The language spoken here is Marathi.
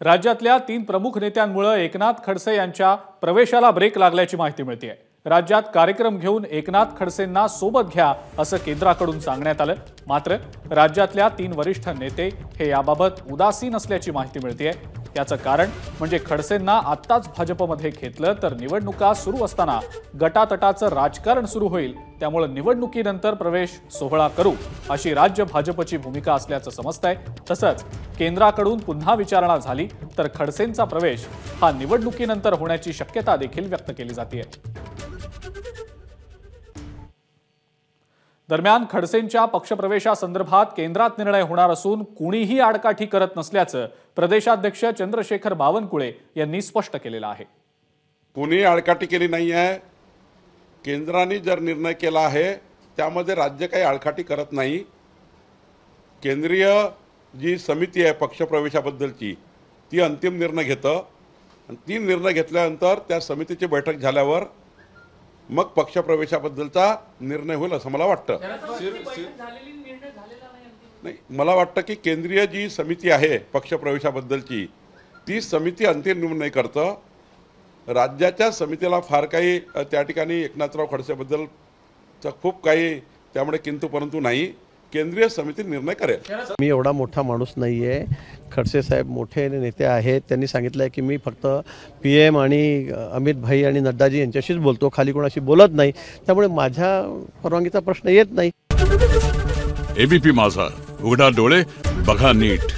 राज्यातल्या 3 प्रमुख नेत्यांमुळे एकनाथ खडसे यांच्या प्रवेशाला ब्रेक लागल्याची माहिती मिळते। राज्यात कार्यक्रम घेऊन एकनाथ खडसेंना सोबत घ्या असं केंद्राकडून सांगण्यात आलं। मात्र राज्यातल्या 3 वरिष्ठ नेते हे याबाबत उदासीन असल्याची माहिती मिळते। याचं कारण म्हणजे खडसेंना आत्ताच भाजपमध्ये घेतलं तर निवडणुका सुरू असताना गटातटाचं राजकारण सुरू होईल, त्यामुळे निवडणुकीनंतर प्रवेश सोहळा करू अशी राज्य भाजपची भूमिका असल्याचं समजतंय। तसंच केंद्राकडून पुन्हा विचारणा झाली तर खडसेंचा प्रवेश हा निवडणुकीनंतर होण्याची शक्यता देखील व्यक्त केली जाते। दरम्यान खडसेंच्या पक्षप्रवेशासंदर्भात केंद्रात निर्णय होणार असून कुणीही आडकाठी करत नसल्याचं प्रदेशाध्यक्ष चंद्रशेखर बावनकुळे यांनी स्पष्ट केलेलं आहे। कुणी आडकाठी केली नाही आहे। केंद्राने जर निर्णय केला आहे त्यामध्ये राज्य काही आडकाठी करत नाही। केंद्रीय जी समिती आहे पक्षप्रवेशाबद्दलची ती अंतिम निर्णय घेतं आणि ती निर्णय घेतल्यानंतर त्या समितीची बैठक झाल्यावर मग पक्षप्रवेशाबद्दलचा निर्णय होईल असं मला वाटतं। नाही, मला वाटतं की केंद्रीय जी समिती आहे पक्षप्रवेशाबद्दलची ती समिती अंतिम निर्णय करतं। राज्याच्या समितीला फार काही त्या ठिकाणी एकनाथराव खडसेबद्दलचं खूप काही त्यामुळे किंतु परंतु नाही, केंद्रीय समिती निर्णय करेल। मी एवढा मोठा माणूस नाही आहे। खडसे साहेब मोठे नेते आहेत, त्यांनी सांगितलं आहे की मी फक्त PM आणि अमित भाई आणि नड्डाजी यांच्याशीच बोलतो, खाली कोणाशी बोलत नाही, त्यामुळे माझ्या परवानगीचा प्रश्न येत नाही। ABP माझा, उघडा डोळे बघा नीट।